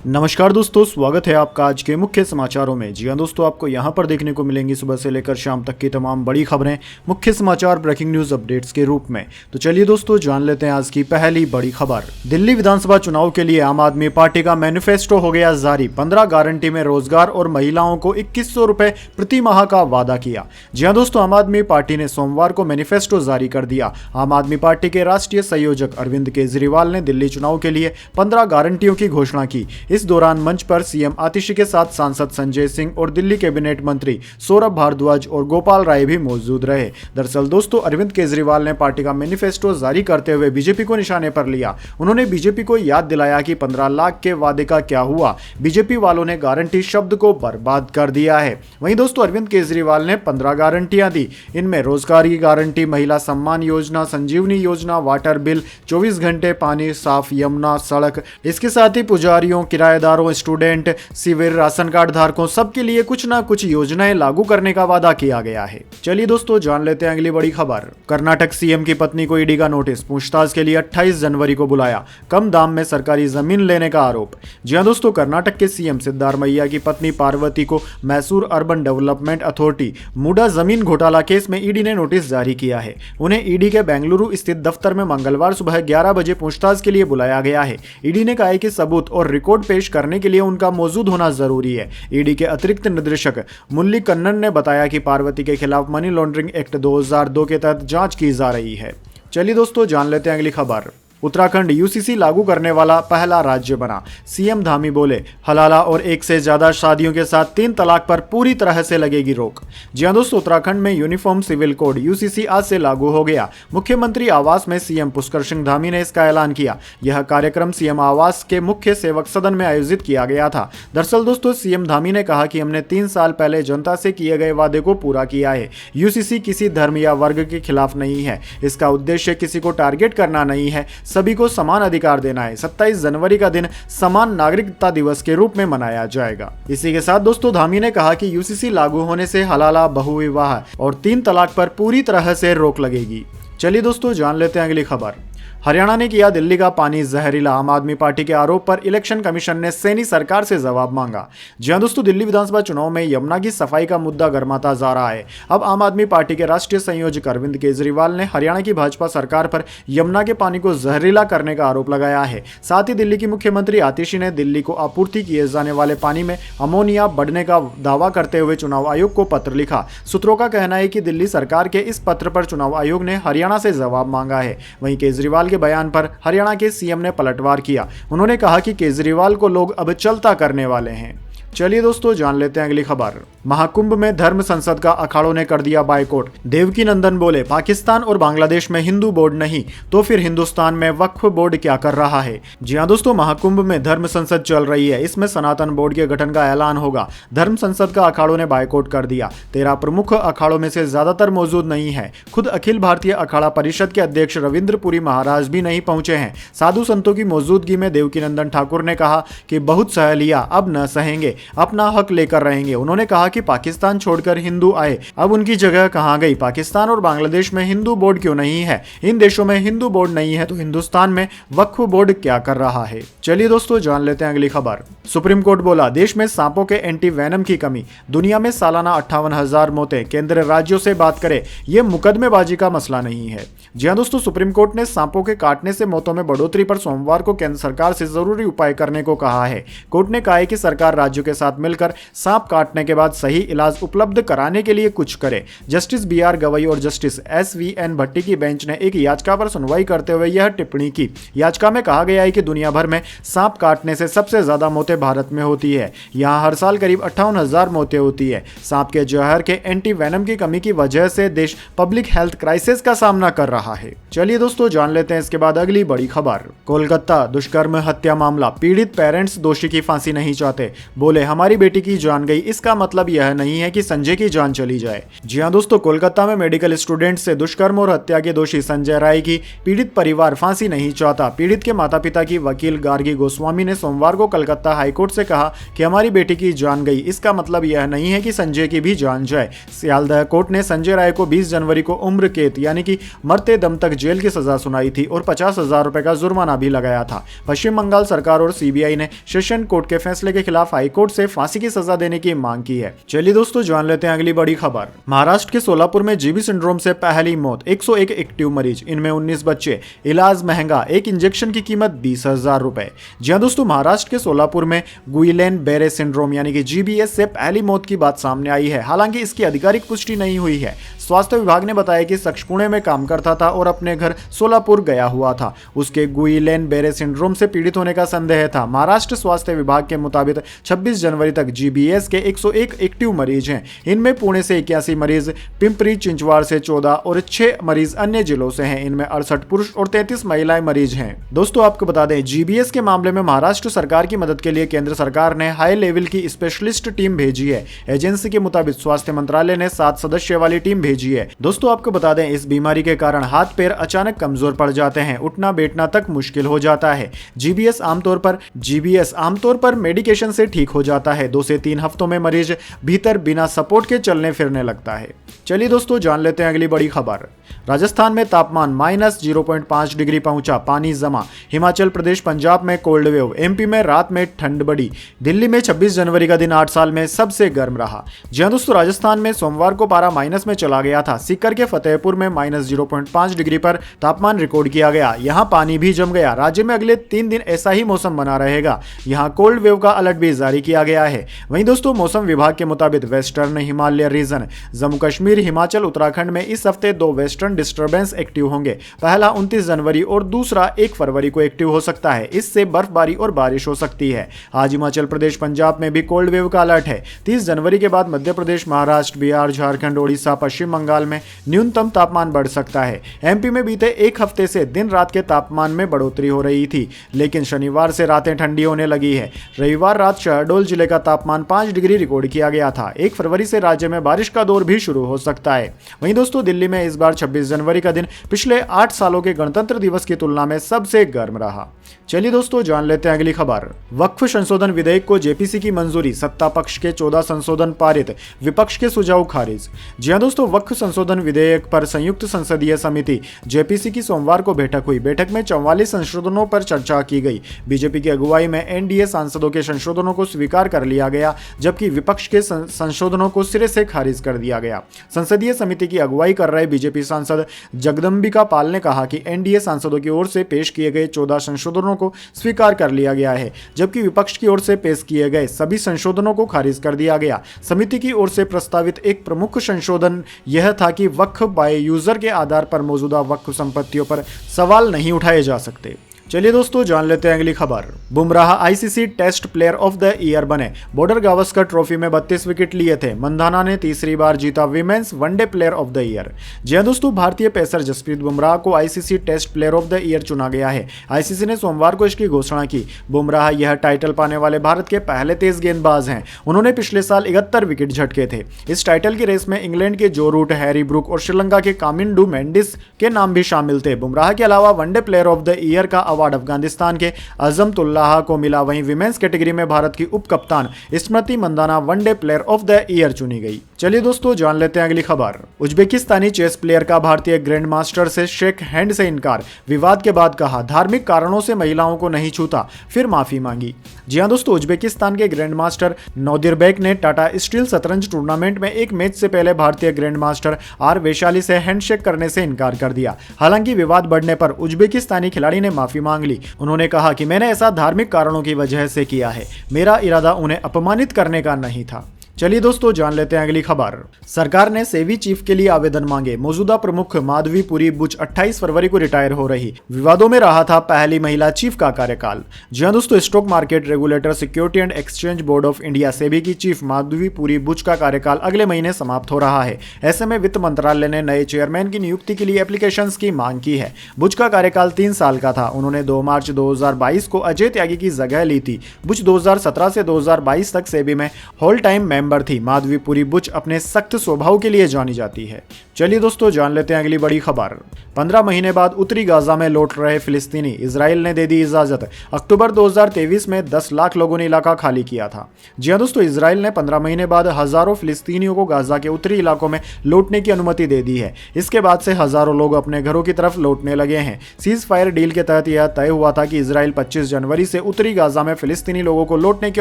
नमस्कार दोस्तों, स्वागत है आपका आज के मुख्य समाचारों में। जी हाँ दोस्तों, आपको यहाँ पर देखने को मिलेंगी सुबह से लेकर शाम तक की तमाम बड़ी खबरें मुख्य समाचार ब्रेकिंग न्यूज अपडेट्स के रूप में। तो चलिए दोस्तों, जान लेते हैं आज की पहली बड़ी खबर। दिल्ली विधानसभा चुनाव के लिए आम आदमी पार्टी का मैनिफेस्टो हो गया जारी। 15 गारंटी में रोजगार और महिलाओं को 2100 रुपए प्रति माह का वादा किया। जी हाँ दोस्तों, आम आदमी पार्टी ने सोमवार को मैनिफेस्टो जारी कर दिया। आम आदमी पार्टी के राष्ट्रीय संयोजक अरविंद केजरीवाल ने दिल्ली चुनाव के लिए 15 गारंटियों की घोषणा की। इस दौरान मंच पर सीएम आतिशी के साथ सांसद संजय सिंह और दिल्ली कैबिनेट मंत्री सौरभ भारद्वाज और गोपाल राय भी मौजूद रहे। दरअसल दोस्तों, अरविंद केजरीवाल ने पार्टी का मैनिफेस्टो जारी करते हुए बीजेपी को निशाने पर लिया। उन्होंने बीजेपी को याद दिलाया कि 15 लाख के वादे का क्या हुआ। बीजेपी वालों ने गारंटी शब्द को बर्बाद कर दिया है। वहीं दोस्तों, अरविंद केजरीवाल ने 15 गारंटियां दी। इनमें रोजगार की गारंटी, महिला सम्मान योजना, संजीवनी योजना, वाटर बिल, 24 घंटे पानी, साफ यमुना, सड़क, इसके साथ ही पुजारियों, किराएदारों, स्टूडेंट, शिविर, राशन कार्ड धारकों सबके लिए कुछ ना कुछ योजनाएं लागू करने का वादा किया गया है। चलिए दोस्तों, जान लेते हैं अगली बड़ी खबर। कर्नाटक सीएम की पत्नी को ईडी का नोटिस, पूछताछ के लिए 28 जनवरी को बुलाया। कम दाम में सरकारी जमीन लेने का आरोप। जी हां दोस्तों, कर्नाटक के सीएम सिद्धारमैया की पत्नी पार्वती को मैसूर अर्बन डेवलपमेंट अथॉरिटी मुडा जमीन घोटाला केस में ईडी ने नोटिस जारी किया है। उन्हें ईडी के बेंगलुरु स्थित दफ्तर में मंगलवार सुबह 11 बजे पूछताछ के लिए बुलाया गया है। ईडी ने कहा है कि सबूत और रिकॉर्ड पेश करने के लिए उनका मौजूद होना जरूरी है। ईडी के अतिरिक्त निदेशक मुरली कन्नन ने बताया कि पार्वती के खिलाफ मनी लॉन्ड्रिंग एक्ट 2002 के तहत जांच की जा रही है। चलिए दोस्तों, जान लेते हैं अगली खबर। उत्तराखंड यूसीसी लागू करने वाला पहला राज्य बना। सीएम धामी बोले, हलाला और एक से ज्यादा शादियों के साथ 3 तलाक पर पूरी तरह से लगेगी रोक। जी हां दोस्तों, उत्तराखंड में यूनिफॉर्म सिविल कोड यूसीसी आज से लागू हो गया। मुख्यमंत्री आवास में सीएम पुष्कर सिंह धामी ने इसका ऐलान किया। यह कार्यक्रम सीएम आवास के मुख्य सेवक सदन में आयोजित किया गया था। दरअसल दोस्तों, सीएम धामी ने कहा कि हमने 3 साल पहले जनता से किए गए वादे को पूरा किया है। यूसीसी किसी धर्म या वर्ग के खिलाफ नहीं है। इसका उद्देश्य किसी को टारगेट करना नहीं है, सभी को समान अधिकार देना है। 27 जनवरी का दिन समान नागरिकता दिवस के रूप में मनाया जाएगा। इसी के साथ दोस्तों, धामी ने कहा कि यूसीसी लागू होने से हलाला, बहुविवाह और 3 तलाक पर पूरी तरह से रोक लगेगी। चलिए दोस्तों, जान लेते हैं अगली खबर। हरियाणा ने किया दिल्ली का पानी जहरीला। आम आदमी पार्टी के आरोप पर इलेक्शन कमीशन ने सैनी सरकार से जवाब मांगा। जी हां दोस्तों, दिल्ली विधानसभा चुनाव में यमुना की सफाई का मुद्दा गर्माता जा रहा है। अब आम आदमी पार्टी के राष्ट्रीय संयोजक अरविंद केजरीवाल ने हरियाणा की भाजपा सरकार पर यमुना के पानी को जहरीला करने का आरोप लगाया है। साथ ही दिल्ली की मुख्यमंत्री आतिशी ने दिल्ली को आपूर्ति किए जाने वाले पानी में अमोनिया बढ़ने का दावा करते हुए चुनाव आयोग को पत्र लिखा। सूत्रों का कहना है कि दिल्ली सरकार के इस पत्र पर चुनाव आयोग ने हरियाणा से जवाब मांगा है। वहीं केजरीवाल के बयान पर हरियाणा के सीएम ने पलटवार किया। उन्होंने कहा कि केजरीवाल को लोग अब चलता करने वाले हैं। चलिए दोस्तों, जान लेते हैं अगली खबर। महाकुंभ में धर्म संसद का अखाड़ों ने कर दिया बायकॉट। देवकी नंदन बोले, पाकिस्तान और बांग्लादेश में हिंदू बोर्ड नहीं तो फिर हिंदुस्तान में वक्फ बोर्ड क्या कर रहा है। जी हां दोस्तों, महाकुंभ में धर्म संसद चल रही है। इसमें सनातन बोर्ड के गठन का ऐलान होगा। धर्म संसद का अखाड़ों ने बायकॉट कर दिया। 13 प्रमुख अखाड़ों में से ज्यादातर मौजूद नहीं है। खुद अखिल भारतीय अखाड़ा परिषद के अध्यक्ष रविंद्र पुरी महाराज भी नहीं पहुंचे हैं। साधु संतों की मौजूदगी में देवकी नंदन ठाकुर ने कहा कि बहुत सह लिया, अब न सहेंगे, अपना हक लेकर रहेंगे। उन्होंने कहा कि पाकिस्तान छोड़कर हिंदू आए, अब उनकी जगह कहां गई। पाकिस्तान और बांग्लादेश में हिंदू बोर्ड क्यों नहीं है? इन देशों में हिंदू बोर्ड नहीं है तो हिंदुस्तान में वक्फ बोर्ड क्या कर रहा है। चलिए दोस्तों, जान लेते हैं अगली खबर। सुप्रीम कोर्ट बोला, देश में सांपों के एंटी वेनम की कमी। दुनिया में सालाना 58,000 मौतें। केंद्र राज्यों से बात करे, यह मुकदमेबाजी का मसला नहीं है। जी हां दोस्तों, सुप्रीम कोर्ट ने सांपों के काटने से मौतों में बढ़ोतरी पर सोमवार को केंद्र सरकार से जरूरी उपाय करने को कहा है। कोर्ट ने कहा है कि सरकार राज्यों के साथ मिलकर सांप काटने के बाद सही इलाज उपलब्ध कराने के लिए कुछ करे। जस्टिस BR गवई और जस्टिस SVN भट्टी की बेंच ने एक याचिका पर सुनवाई करते हुए यह टिप्पणी की। याचिका में कहा गया है कि दुनिया भर में सांप काटने से सबसे ज्यादा मौतें भारत में होती है। यहाँ हर साल करीब 58,000 मौतें होती है। सांप के जहर के एंटी वेनम की कमी की वजह से देश पब्लिक हेल्थ क्राइसिस का सामना कर रहा है। चलिए दोस्तों, जान लेते हैं इसके बाद अगली बड़ी खबर। कोलकाता दुष्कर्म हत्या मामला, पीड़ित पेरेंट्स दोषी की फांसी नहीं चाहते। बोले, बोले, हमारी बेटी की जान गई, इसका मतलब यह नहीं है कि संजय की जान चली जाए। जी हां दोस्तों, कोलकाता में मेडिकल स्टूडेंट से दुष्कर्म और हत्या के दोषी संजय राय की पीड़ित परिवार फांसी नहीं चाहता। पीड़ित के माता पिता की वकील गार्गी गोस्वामी ने सोमवार को कलकत्ता हाईकोर्ट से कहा कि हमारी बेटी की जान गई, इसका मतलब यह नहीं है कि संजय की भी जान जाए। सियालदह कोर्ट ने संजय राय को 20 जनवरी को उम्र कैद यानी कि मरते दम तक जेल की सजा सुनाई थी और 50,000 रुपए का जुर्माना भी लगाया था। पश्चिम बंगाल सरकार और सीबीआई ने सेशन कोर्ट के फैसले के खिलाफ हाईकोर्ट से फांसी की सजा देने की मांग की है। चलिए दोस्तों, जान लेते हैं अगली बड़ी खबर। महाराष्ट्र के सोलापुर में जीबी सिंड्रोम से पहली मौत, 101 एक्टिव मरीज, इनमें 19 बच्चे, इलाज महंगा, एक इंजेक्शन की कीमत 20,000 रुपए। जी हां दोस्तों, महाराष्ट्र के सोलापुर में गुइलेन बेरे सिंड्रोम यानी कि जीबीएस से पहली मौत की बात सामने आई है। हालांकि इसकी आधिकारिक पुष्टि नहीं हुई है। स्वास्थ्य विभाग ने बताया कि शख्स पुणे में काम करता था और अपने घर सोलापुर गया हुआ था। उसके गुइलेन बेरे सिंड्रोम से पीड़ित होने का संदेह था। महाराष्ट्र स्वास्थ्य विभाग के मुताबिक 26 जनवरी तक जीबीएस के 101 एक्टिव मरीज हैं। इनमें पुणे से 81 मरीज, पिंपरी चिंचवाड़ से 14 और 6 मरीज अन्य जिलों से हैं। इनमें 68 पुरुष और 33 महिलाएं मरीज हैं। दोस्तों आपको बता दें, जीबीएस के मामले में महाराष्ट्र सरकार की मदद के लिए केंद्र सरकार ने हाई लेवल की स्पेशलिस्ट टीम भेजी है। एजेंसी के मुताबिक स्वास्थ्य मंत्रालय ने 7 सदस्य वाली टीम भेजी है। दोस्तों आपको बता दें, इस बीमारी के कारण हाथ पैर अचानक कमजोर पड़ जाते हैं, उठना बैठना तक मुश्किल हो जाता है। जीबीएस आमतौर पर मेडिकेशन से ठीक हो जाता है। 2 से 3 हफ्तों में मरीज भीतर बिना सपोर्ट के चलने फिरने लगता है। चलिए दोस्तों, जान लेते हैं अगली बड़ी खबर। राजस्थान में तापमान -0.5 डिग्री पहुंचा, पानी जमा। हिमाचल प्रदेश पंजाब में कोल्ड वेव, एमपी में रात में ठंड बढ़ी। दिल्ली में 26 जनवरी का दिन 8 साल में सबसे गर्म रहा। जी हां दोस्तों, राजस्थान में सोमवार को पारा माइनस में चला गया था। सीकर के फतेहपुर में -0.5 डिग्री पर तापमान रिकॉर्ड किया गया। यहां पानी भी जम गया। राज्य में अगले 3 दिन ऐसा ही मौसम बना रहेगा। यहां कोल्ड वेव का अलर्ट भी जारी किया गया है। वहीं दोस्तों, मौसम विभाग के मुताबिक वेस्टर्न हिमालय रीजन, जम्मू कश्मीर, हिमाचल, उत्तराखंड में इस हफ्ते 2 वेस्टर्न डिस्टर्बेंस एक्टिव होंगे। पहला 29 जनवरी और दूसरा 1 फरवरी को एक्टिव हो सकता है। इससे बर्फबारी और बारिश हो सकती है। आज हिमाचल प्रदेश पंजाब में भी कोल्ड वेव का अलर्ट है। 30 जनवरी के बाद मध्य प्रदेश, महाराष्ट्र, बिहार, झारखंड, ओडिशा, पश्चिम बंगाल में न्यूनतम तापमान बढ़ सकता है। एमपी में बीते 1 हफ्ते से दिन रात के तापमान में बढ़ोतरी हो रही थी, लेकिन शनिवार से रातें ठंडी होने लगी है। रविवार रात शहडोल जिले का तापमान 5 डिग्री रिकॉर्ड किया गया था। 1 फरवरी से राज्य में बारिश का दौर भी शुरू हो सकता है। वहीं दोस्तों, दिल्ली में इस बार 26 जनवरी का दिन पिछले 8 सालों के गणतंत्र दिवस की तुलना में सबसे गर्म रहा। चलिए दोस्तों, जान लेते हैं अगली खबर। वक्फ संशोधन विधेयक को जेपीसी की मंजूरी, सत्ता पक्ष के 14 संशोधन पारित, विपक्ष के सुझाव खारिज। जी हां दोस्तों, वक्फ संशोधन विधेयक पर संयुक्त संसदीय समिति जेपीसी की सोमवार को बैठक हुई। बैठक में 44 संशोधनों पर चर्चा की गई। बीजेपी की अगुवाई में एनडीए सांसदों के संशोधनों को स्वीकार कर लिया गया, जबकि विपक्ष के संशोधनों को सिरे से खारिज कर दिया गया। संसदीय समिति की अगुवाई कर रहे बीजेपी सांसद जगदम्बिका पाल ने कहा कि एनडीए सांसदों की ओर से पेश किए गए 14 संशोधनों को स्वीकार कर लिया गया है, जबकि विपक्ष की ओर से पेश किए गए सभी संशोधनों को खारिज कर दिया गया। समिति की ओर से प्रस्तावित एक प्रमुख संशोधन यह था कि वक्फ बाय यूजर के आधार पर मौजूदा वक्फ संपत्तियों पर सवाल नहीं उठाए जा सकते। चलिए दोस्तों, जान लेते हैं अगली खबर। Bumrah ICC test player of the year बने। बॉर्डर गावस्कर ट्रॉफी में 32 विकेट लिए थे। मंधाना ने तीसरी बार जीता women's one day player of the year. जी हां दोस्तों, भारतीय पेसर जसप्रीत बुमराह को ICC test player of the year चुना गया है। आईसीसी ने सोमवार को इसकी घोषणा की। बुमराह यह टाइटल पाने वाले भारत के पहले तेज गेंदबाज हैं। उन्होंने पिछले साल 71 विकेट झटके थे। इस टाइटल की रेस में इंग्लैंड के जो रूट, हैरी ब्रूक और श्रीलंका के कामिंडू मेंडिस के नाम भी शामिल थे। बुमराह के अलावा one day player of the year का अवार्ड अफगानिस्तान के अजमतुल्लाह को मिला। वहीं विमेंस कैटेगरी में भारत की उप कप्तान Smriti Mandhana one day player of the year चुनी गई। चलिए दोस्तों, जान लेते हैं अगली खबर। उज्बेकिस्तानी चेस प्लेयर का भारतीय ग्रैंड मास्टर से शेक हैंड से इनकार। विवाद के बाद कहा, धार्मिक कारणों से महिलाओं को नहीं छूता, फिर माफी मांगी। जी हां दोस्तों, उज्बेकिस्तान के ग्रैंड मास्टर नोदिरबेक ने टाटा स्टील शतरंज टूर्नामेंट में एक मैच से पहले भारतीय ग्रैंड मास्टर आर वैशाली से हैंडशेक करने से इनकार कर दिया। हालांकि विवाद बढ़ने पर उज्बेकिस्तानी खिलाड़ी ने माफी मांग ली। उन्होंने कहा कि मैंने ऐसा धार्मिक कारणों की वजह से किया है, मेरा इरादा उन्हें अपमानित करने का नहीं था। चलिए दोस्तों जान लेते हैं अगली खबर। सरकार ने सेबी चीफ के लिए आवेदन मांगे, मौजूदा प्रमुख माधवी पुरी बुच 28 फरवरी को रिटायर हो रही। विवादों में रहा था पहली महिला चीफ का कार्यकाल। जी हां दोस्तों, stock market regulator security and exchange board of India SEBI की चीफ माधवी पुरी बुच का कार्यकाल अगले महीने समाप्त हो रहा है। ऐसे में वित्त मंत्रालय ने नए चेयरमैन की नियुक्ति के लिए एप्लीकेशंस की मांग की है। बुच का कार्यकाल 3 साल का था। उन्होंने 2 मार्च 2022 को अजय त्यागी की जगह ली थी। बुच 2017 से 2022 तक सेबी में होल टाइम मेंबर थी। माधवी पुरी बुच अपने सख्त स्वभाव के लिए जानी जाती है। चलिए दोस्तों जान लेते हैं अगली बड़ी खबर। 15 महीने बाद उत्तरी गाजा में लौट रहे फिलिस्तीनी, इजराइल ने दे दी इजाजत। अक्टूबर 2023 में 10 लाख लोगों ने इलाका खाली किया था। जी हां दोस्तों, इजराइल ने 15 महीने बाद हजारों फिलिस्तीनियों को गाजा के उत्तरी इलाकों में लौटने की अनुमति दे दी है। इसके बाद से हजारों लोग अपने घरों की तरफ लौटने लगे हैं। सीज फायर डील के तहत यह तय हुआ था कि इजराइल 25 जनवरी से उत्तरी गाजा में फिलिस्तीनी लोगों को लौटने की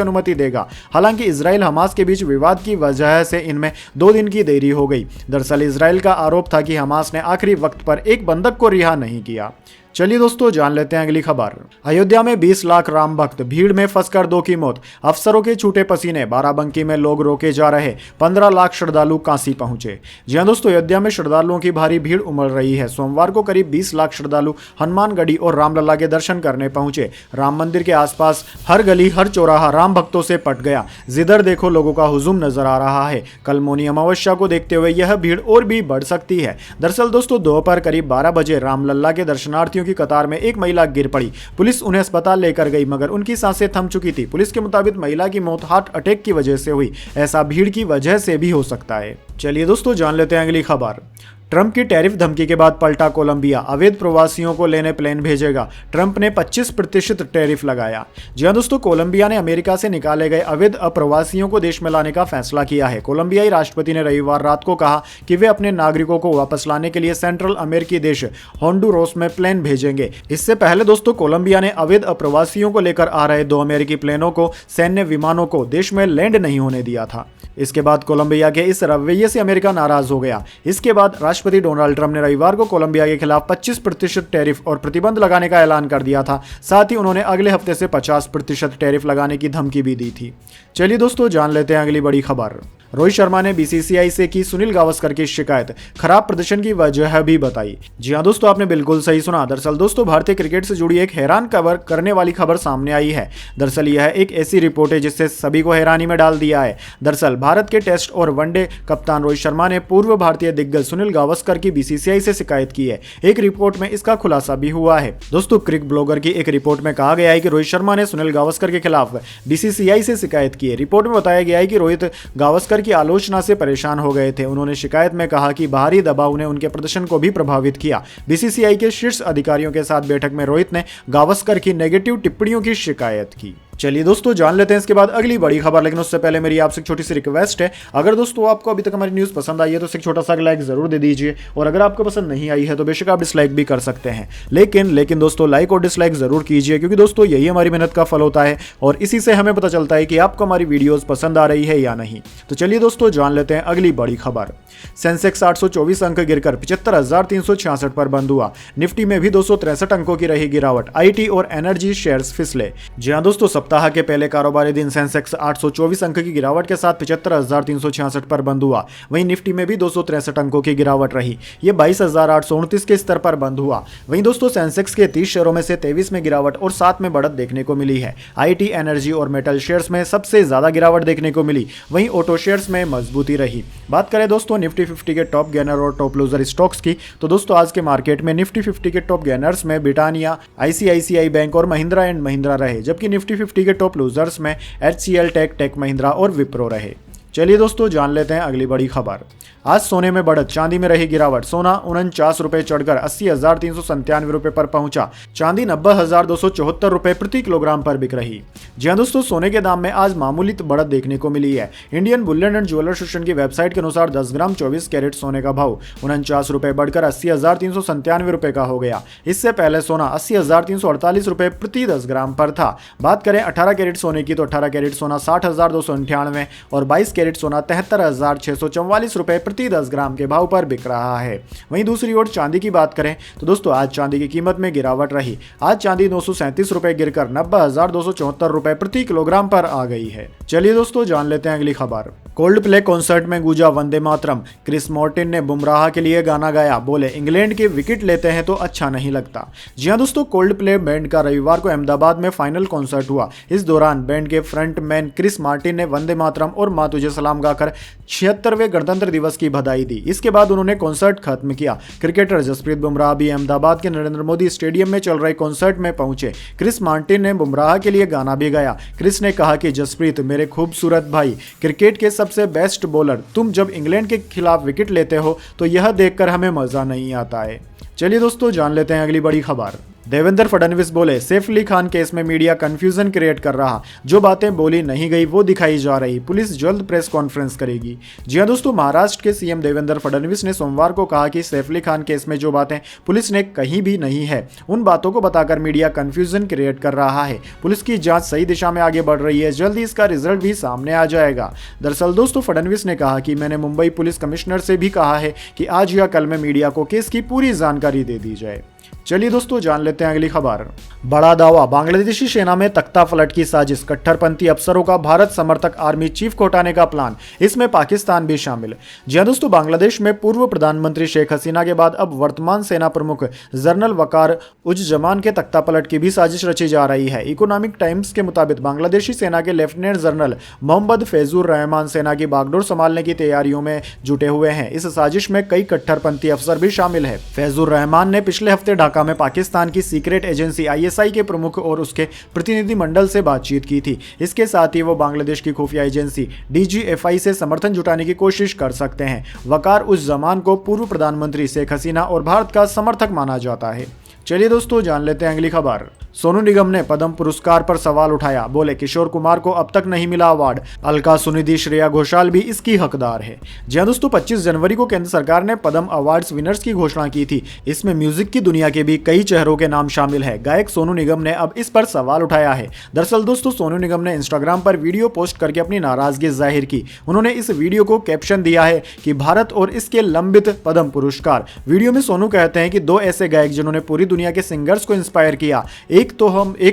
अनुमति देगा। हालांकि इजराइल हमास के बीच विवाद की वजह से इनमें 2 दिन की देरी हो गई। दरअसल इजराइल का आरोप था कि हमास ने आखिरी वक्त पर एक बंधक को रिहा नहीं किया। चलिए दोस्तों जान लेते हैं अगली खबर। अयोध्या में 20 लाख राम भक्त, भीड़ में फंसकर 2 की मौत। अफसरों के छूटे पसीने, बाराबंकी में लोग रोके जा रहे। 15 लाख श्रद्धालु काशी पहुंचे। जी हां दोस्तों, अयोध्या में श्रद्धालुओं की भारी भीड़ उमड़ रही है। सोमवार को करीब 20 लाख श्रद्धालु हनुमानगढ़ी और रामलला के दर्शन करने पहुंचे। राम मंदिर के आसपास हर गली हर चौराहा राम भक्तों से पट गया। जिधर देखो लोगों का हुजूम नजर आ रहा है। कल मौनी अमावस्या को देखते हुए यह भीड़ और भी बढ़ सकती है। दरअसल दोस्तों, दोपहर करीब 12 बजे रामलला के दर्शनार्थियों की कतार में एक महिला गिर पड़ी। पुलिस उन्हें अस्पताल लेकर गई, मगर उनकी सांसें थम चुकी थी। पुलिस के मुताबिक महिला की मौत हार्ट अटैक की वजह से हुई। ऐसा भीड़ की वजह से भी हो सकता है। चलिए दोस्तों जान लेते हैं अगली खबर। ट्रंप की टैरिफ धमकी के बाद पलटा कोलंबिया, अवैध प्रवासियों को लेने प्लेन भेजेगा। ट्रंप ने 25% टैरिफ लगाया। जी हां दोस्तों, कोलंबिया ने अमेरिका से निकाले गए अवैध अप्रवासियों को देश में लाने का फैसला किया है। कोलंबियाई राष्ट्रपति ने रविवार रात को कहा कि वे अपने नागरिकों को वापस लाने के लिए सेंट्रल अमेरिकी देश होंडुरास में प्लेन भेजेंगे। इससे पहले दोस्तों, कोलंबिया ने अवैध अप्रवासियों को लेकर आ रहे 2 अमेरिकी प्लेनों को, सैन्य विमानों को देश में लैंड नहीं होने दिया था। इसके बाद कोलंबिया के इस रवैये से अमेरिका नाराज हो गया। इसके बाद राष्ट्रपति डोनाल्ड ट्रंप ने रविवार को कोलंबिया के खिलाफ 25% टैरिफ और प्रतिबंध लगाने का ऐलान कर दिया था। साथ ही उन्होंने अगले हफ्ते से 50% टैरिफ लगाने की धमकी भी दी थी। चलिए दोस्तों जान लेते हैं अगली बड़ी खबर। रोहित शर्मा ने बीसीसीआई से की सुनील गावस्कर की शिकायत, खराब प्रदर्शन की वजह भी बताई। जी हां दोस्तों, आपने बिल्कुल सही सुना। दरअसल दोस्तों, भारतीय क्रिकेट से जुड़ी एक हैरान खबर करने वाली खबर सामने आई है। दरअसल यह एक ऐसी रिपोर्ट है जिससे सभी को हैरानी में डाल दिया है। दरअसल भारत के टेस्ट और वनडे कप्तान रोहित शर्मा ने पूर्व भारतीय दिग्गज सुनील गावस्कर की बीसीसीआई से शिकायत की है। एक रिपोर्ट में इसका खुलासा भी हुआ है। दोस्तों, क्रिक ब्लॉगर की एक रिपोर्ट में कहा गया है कि रोहित शर्मा ने सुनील गावस्कर के खिलाफ बीसीसीआई से शिकायत की है। रिपोर्ट में बताया गया है कि रोहित गावस्कर की आलोचना से परेशान हो गए थे। उन्होंने शिकायत में कहा कि बाहरी दबाव ने उनके प्रदर्शन को भी प्रभावित किया। बीसीसीआई के शीर्ष अधिकारियों के साथ बैठक में रोहित ने गावस्कर की नेगेटिव टिप्पणियों की शिकायत की। चलिए दोस्तों जान लेते हैं इसके बाद अगली बड़ी खबर। लेकिन उससे पहले मेरी आपसे एक छोटी सी रिक्वेस्ट है, अगर दोस्तों आपको अभी तक हमारी न्यूज़ पसंद आई है तो एक छोटा सा लाइक जरूर दे दीजिए, और अगर आपको पसंद नहीं आई है तो बेशक आप डिसलाइक भी कर सकते हैं। लेकिन दोस्तों लाइक और डिसलाइक जरूर कीजिए, क्योंकि दोस्तों यही हमारी मेहनत का फल होता है और इसी से हमें पता चलता है कि आपको हमारी वीडियोस पसंद आ रही है या नहीं। तो चलिए दोस्तों जान लेते हैं अगली बड़ी खबर। सेंसेक्स 824 अंक गिरकर 75,366 पर बंद हुआ। निफ्टी में भी 263 अंकों की रही गिरावट। आईटी और एनर्जी शेयर्स फिसले। जी हां दोस्तों, सप्ताह के पहले कारोबारी दिन सेंसेक्स 824 अंक की गिरावट के साथ 75,366 पर बंद हुआ। वहीं निफ्टी में भी 263 अंकों की गिरावट रही। यह 22,829 के स्तर पर बंद हुआ। वहीं दोस्तों सेंसेक्स के 30 शेयरों में से 23 में गिरावट और 7 में बढ़त देखने को मिली है। आईटी, एनर्जी और मेटल शेयर्स में सबसे ज्यादा गिरावट देखने को मिली। वहीं ऑटो शेयर्स में मजबूती रही। बात करें दोस्तों निफ्टी 50 के टॉप गेनर और टॉप लूजर स्टॉक्स की, तो दोस्तों आज के मार्केट में निफ्टी 50 के टॉप गेनर्स में ब्रिटानिया, आईसीआईसीआई बैंक और महिंद्रा एंड महिंद्रा रहे, जबकि निफ्टी 50 के टॉप लूजर्स में एचसीएल, टेक महिंद्रा और विप्रो रहे। चलिए दोस्तों जान लेते हैं अगली बड़ी खबर। आज सोने में बढ़त, चांदी में रही गिरावट। सोना 49 रुपए चढ़कर 80,397 रुपए पर पहुंचा। चांदी 90,274 रुपए प्रति किलोग्राम पर बिक रही। जी हां दोस्तों, सोने के दाम में आज मामूली बढ़त देखने को मिली है। Indian Boolean and jeweller association की वेबसाइट के अनुसार 10 ग्राम 24 कैरेट सोने का भाव 49 रुपए बढ़कर 80,397 रुपए का हो गया। इससे पहले सोना 80,348 रुपए प्रति 10 ग्राम पर था। बात करें 18 कैरेट सोने की, तो 18 कैरेट सोना 60,298 और 22 कैरेट सोना 73,644 रुपए प्रति 10 ग्राम के भाव पर बिक रहा है। वहीं दूसरी ओर चांदी की बात करें तो दोस्तों आज चांदी की कीमत में गिरावट रही। आज चांदी 937 रुपए गिरकर 90,274 रुपए प्रति किलोग्राम पर आ गई है। चलिए दोस्तों जान लेते हैं अगली खबर। कोल्ड प्ले कॉन्सर्ट में गूंजा वंदे मातरम। क्रिस मॉर्टिन ने बुमराह के लिए गाना गाया, बोले इंग्लैंड के विकेट लेते हैं तो अच्छा नहीं लगता। जी हां दोस्तों, कोल्ड प्ले बैंड का रविवार को अहमदाबाद में फाइनल कॉन्सर्ट हुआ। इस दौरान बैंड के फ्रंट मैन क्रिस मार्टिन ने वंदे मातरम और मां तुझे सलाम गाकर 76वें गणतंत्र दिवस की बधाई दी। इसके बाद उन्होंने कॉन्सर्ट खत्म किया। क्रिकेटर जसप्रीत बुमराह भी अहमदाबाद के नरेंद्र मोदी स्टेडियम में चल रहे कॉन्सर्ट में पहुंचे। क्रिस मार्टिन ने बुमराह के लिए गाना भी गाया। क्रिस ने कहा कि जसप्रीत मेरे खूबसूरत भाई, क्रिकेट के सबसे बेस्ट बॉलर, तुम जब इंग्लैंड के खिलाफ विकेट लेते हो तो यह देखकर हमें मजा नहीं आता है। चलिए दोस्तों, जान लेते हैं अगली बड़ी खबर। देवेंद्र फडणवीस बोले सैफ अली खान केस में मीडिया कंफ्यूजन क्रिएट कर रहा, जो बातें बोली नहीं गई वो दिखाई जा रही, पुलिस जल्द प्रेस कॉन्फ्रेंस करेगी। जी हां दोस्तों, महाराष्ट्र के सीएम देवेंद्र फडणवीस ने सोमवार को कहा कि सैफ अली खान केस में जो बातें पुलिस ने कही भी नहीं है, उन बातों को बताकर मीडिया कंफ्यूजन क्रिएट कर रहा है। पुलिस की जांच सही दिशा में आगे बढ़ रही है, जल्द ही इसका रिजल्ट भी सामने आ जाएगा। दरअसल दोस्तों, फडणवीस ने कहा कि मैंने मुंबई पुलिस कमिश्नर से भी कहा है कि आज या कल में मीडिया को केस की पूरी जानकारी दे दी जाए। चलिए दोस्तों, जान लेते हैं अगली खबर। बड़ा दावा, बांग्लादेशी सेना में तख्ता पलट की साजिश, कट्टरपंथी अफसरों का भारत समर्थक आर्मी चीफ को हटाने का प्लान, इसमें पाकिस्तान भी शामिल। जी हां दोस्तों, बांग्लादेश में पूर्व प्रधानमंत्री शेख हसीना के बाद अब वर्तमान सेना प्रमुख जनरल वकार उज़-जमान के तख्ता पलट की भी साजिश रची जा रही है। इकोनॉमिक टाइम्स के मुताबिक बांग्लादेशी सेना के लेफ्टिनेंट जनरल मोहम्मद फैजुर रहमान सेना की बागडोर संभालने की तैयारियों में जुटे हुए हैं। इस साजिश में कई कट्टरपंथी अफसर भी शामिल है। फैजुर रहमान ने पिछले हफ्ते ढाका में पाकिस्तान की सीक्रेट एजेंसी आईएसआई के प्रमुख और उसके प्रतिनिधिमंडल से बातचीत की थी। इसके साथ ही वो बांग्लादेश की खुफिया एजेंसी डीजीएफआई से समर्थन जुटाने की कोशिश कर सकते हैं। वकार उस जमान को पूर्व प्रधानमंत्री शेख हसीना और भारत का समर्थक माना जाता है। चलिए दोस्तों, जान लेते हैं अगली खबर। सोनू निगम ने पद्म पुरस्कार पर सवाल उठाया, बोले किशोर कुमार को अब तक नहीं मिला अवार्ड, अलका सुनिधि, श्रेया घोषाल भी इसकी हकदार है। जी हां दोस्तों, 25 जनवरी को केंद्र सरकार ने पद्म अवार्ड्स विनर्स की घोषणा की थी। इसमें म्यूजिक की दुनिया के भी कई चेहरों के नाम शामिल है। गायक सोनू निगम ने अब इस पर सवाल उठाया है। दरअसल दोस्तों, सोनू निगम ने इंस्टाग्राम पर वीडियो पोस्ट करके अपनी नाराजगी जाहिर की। उन्होंने इस वीडियो को कैप्शन दिया है कि भारत और इसके लंबित पद्म पुरस्कार। वीडियो में सोनू कहते हैं कि दो ऐसे गायक जिन्होंने पूरी दुनिया के सिंगर्स को इंस्पायर किया, एक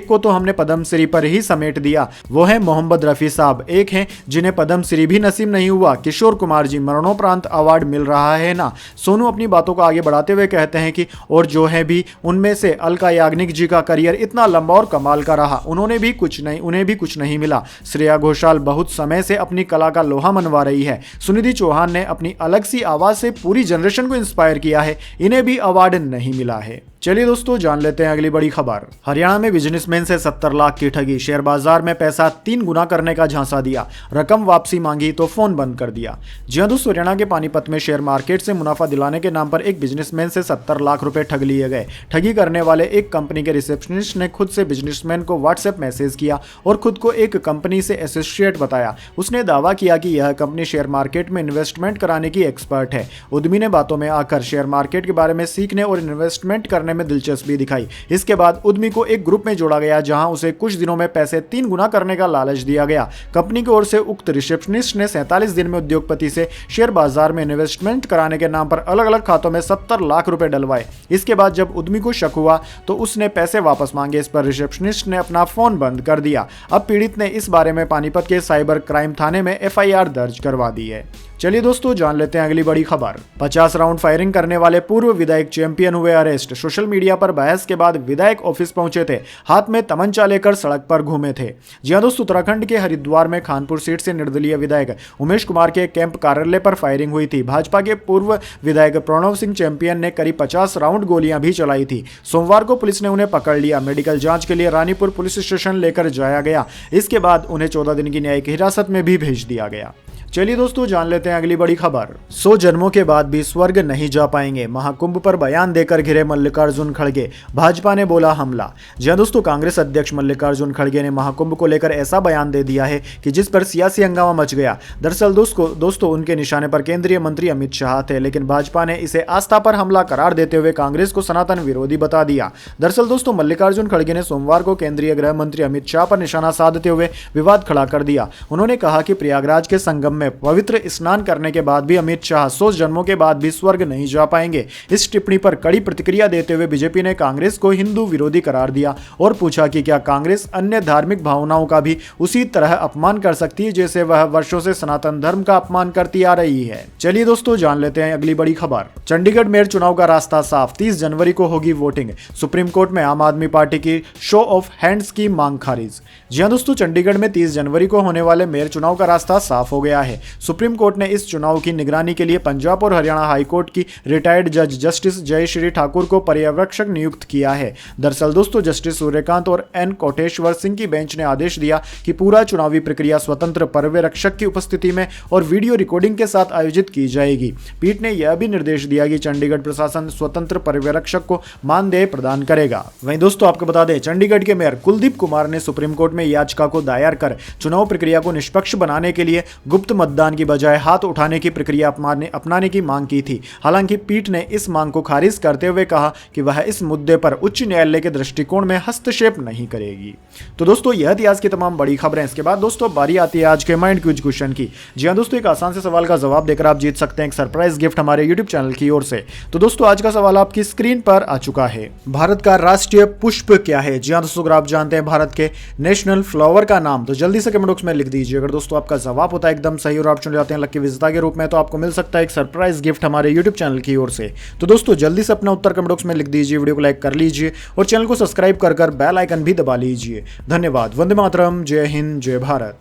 को तो हमने पद्मश्री पर ही समेट दिया, वो है मोहम्मद रफी साहब। एक हैं जिन्हें पद्मश्री भी नसीब नहीं हुआ, किशोर कुमार जी, मरणोपरांत अवार्ड मिल रहा है ना। सोनू अपनी बातों को आगे बढ़ाते हुए कहते हैं कि और जो है भी उनमें से अलका याग्निक जी का करियर इतना लंबा और कमाल का रहा, उन्हें भी कुछ नहीं मिला। श्रेया घोषाल बहुत समय से अपनी कला का लोहा मनवा रही है। सुनिधि चौहान ने अपनी अलग सी आवाज से पूरी जनरेशन को इंस्पायर किया है, इन्हें भी अवार्ड नहीं मिला है। चलिए दोस्तों, जान लेते हैं अगली बड़ी खबर। हरियाणा में बिजनेसमैन से 70 लाख की ठगी, शेयर बाजार में पैसा 3 गुना करने का झांसा दिया, रकम वापसी मांगी तो फोन बंद कर दिया। जी हां दोस्तों, हरियाणा के पानीपत में शेयर मार्केट से मुनाफा दिलाने के नाम पर एक बिजनेसमैन से 70 लाख रुपए ठग लिए गए। ठगी करने वाले एक कंपनी के रिसेप्शनिस्ट ने खुद से बिजनेसमैन को व्हाट्सएप मैसेज किया और खुद को एक कंपनी से एसोसिएट बताया। उसने दावा किया कि यह कंपनी शेयर मार्केट में इन्वेस्टमेंट कराने की एक्सपर्ट है। उद्यमी ने बातों में आकर शेयर मार्केट के बारे में सीखने और इन्वेस्टमेंट करने में दिलचस्पी दिखाई। इसके बाद उद्यमी को एक ग्रुप में जोड़ा गया, जहां उसे कुछ दिनों में पैसे 3 गुना करने का लालच दिया गया। कंपनी की ओर से उक्त रिसेप्शनिस्ट ने 47 दिन में उद्योगपति से शेयर बाजार में इन्वेस्टमेंट कराने के नाम पर अलग अलग खातों में 70 लाख रुपए डलवाए। इसके बाद जब उद्यमी को शक हुआ तो उसने पैसे वापस मांगे। इस पर रिसेप्शनिस्ट ने अपना फोन बंद कर दिया। अब पीड़ित ने इस बारे में पानीपत के साइबर क्राइम थाने में एफआईआर दर्ज करवा दी है। चलिए दोस्तों, जान लेते हैं अगली बड़ी खबर। 50 राउंड फायरिंग करने वाले पूर्व विधायक चैंपियन हुए अरेस्ट। सोशल मीडिया पर बहस के बाद विधायक ऑफिस पहुंचे थे, हाथ में तमंचा लेकर सड़क पर घूमे थे। जी हां दोस्तों, उत्तराखंड के हरिद्वार में खानपुर सीट से निर्दलीय विधायक उमेश कुमार के कैंप कार्यालय पर फायरिंग हुई थी। भाजपा के पूर्व विधायक प्रणव सिंह चैंपियन ने करीब 50 राउंड गोलियां भी चलाई थी। सोमवार को पुलिस ने उन्हें पकड़ लिया। मेडिकल जांच के लिए रानीपुर पुलिस स्टेशन लेकर जाया गया। इसके बाद उन्हें 14 दिन की न्यायिक हिरासत में भी भेज दिया गया। चलिए दोस्तों, जान लेते हैं अगली बड़ी खबर। 100 जन्मों के बाद भी स्वर्ग नहीं जा पाएंगे, महाकुंभ पर बयान देकर घिरे मल्लिकार्जुन खड़गे, भाजपा ने बोला हमला। जी हां दोस्तों, कांग्रेस अध्यक्ष मल्लिकार्जुन खड़गे ने महाकुंभ को लेकर ऐसा बयान दे दिया है कि जिस पर सियासी हंगामा मच गया। दरअसल दोस्तों उनके निशाने पर केंद्रीय मंत्री अमित शाह थे, लेकिन भाजपा ने इसे आस्था पर हमला करार देते हुए कांग्रेस को सनातन विरोधी बता दिया। दरअसल दोस्तों, मल्लिकार्जुन खड़गे ने सोमवार को केंद्रीय गृह मंत्री अमित शाह पर निशाना साधते हुए विवाद खड़ा कर दिया। उन्होंने कहा कि प्रयागराज के संगम में में पवित्र स्नान करने के बाद भी अमित शाह 100 जन्मों के बाद भी स्वर्ग नहीं जा पाएंगे। इस टिप्पणी पर कड़ी प्रतिक्रिया देते हुए बीजेपी ने कांग्रेस को हिंदू विरोधी करार दिया और पूछा कि क्या कांग्रेस अन्य धार्मिक भावनाओं का भी उसी तरह अपमान कर सकती है जैसे वह वर्षों से सनातन धर्म का अपमान करती आ रही है। चलिए दोस्तों जान लेते हैं अगली बड़ी खबर। चंडीगढ़ मेयर चुनाव का रास्ता साफ, 30 जनवरी को होगी वोटिंग। सुप्रीम कोर्ट में आम आदमी पार्टी की शो ऑफ हैंड्स की मांग खारिज। जी हां दोस्तों, चंडीगढ़ में 30 जनवरी को होने वाले मेयर चुनाव का रास्ता साफ हो गया है। सुप्रीम कोर्ट ने इस चुनाव की निगरानी के लिए पंजाब और हरियाणा हाईकोर्ट की रिटायर्ड जज जस्टिस जयश्री ठाकुर को पर्यवेक्षक नियुक्त किया है। दरअसल दोस्तों, जस्टिस सूर्यकांत और एन कोटेश्वर सिंह की बेंच ने आदेश दिया कि पूरा चुनावी प्रक्रिया स्वतंत्र पर्यवेक्षक की उपस्थिति में और वीडियो रिकॉर्डिंग के साथ आयोजित की जाएगी। पीठ ने यह भी निर्देश दिया कि चंडीगढ़ प्रशासन स्वतंत्र पर्यवेक्षक को मानदेय प्रदान करेगा। वहीं दोस्तों आपको बता दें, चंडीगढ़ के मेयर कुलदीप कुमार ने सुप्रीम कोर्ट में याचिका को दायर कर चुनाव प्रक्रिया को निष्पक्ष बनाने के लिए गुप्त मतदान की बजाय हाथ उठाने की प्रक्रिया अपनाने की मांग की थी। हालांकि पीठ ने इस मांग को खारिज करते हुए कहा कि वह इस मुद्दे पर उच्च न्यायालय के दृष्टिकोण में हस्तक्षेप नहीं करेगी। तो दोस्तों यह थी आज की तमाम बड़ी खबरें। इसके बाद दोस्तों बारी आती है आज के माइंड क्विज क्वेश्चन की। जी हां दोस्तों, एक आसान से सवाल का जवाब देकर आप जीत सकते हैं एक सरप्राइज गिफ्ट हमारे यूट्यूब चैनल की ओर से। तो दोस्तों आज का सवाल आपकी स्क्रीन पर आ चुका है। भारत का राष्ट्रीय पुष्प क्या है? जी हां दोस्तों, अगर आप जानते हैं भारत के नेशनल फ्लावर का नाम तो जल्दी से कमेंट बॉक्स में लिख दीजिए। अगर दोस्तों आपका जवाब होता है एकदम सही और आप चुन जाते हैं लकी विजेता के रूप में, तो आपको मिल सकता है एक सरप्राइज गिफ्ट हमारे यूट्यूब चैनल की ओर से। तो दोस्तों जल्दी से अपना उत्तर कमेंट बॉक्स में लिख दीजिए, वीडियो को लाइक कर लीजिए और चैनल को सब्सक्राइब कर बेल आइकन भी दबा लीजिए। धन्यवाद। वंदे मातरम। जय हिंद, जय भारत।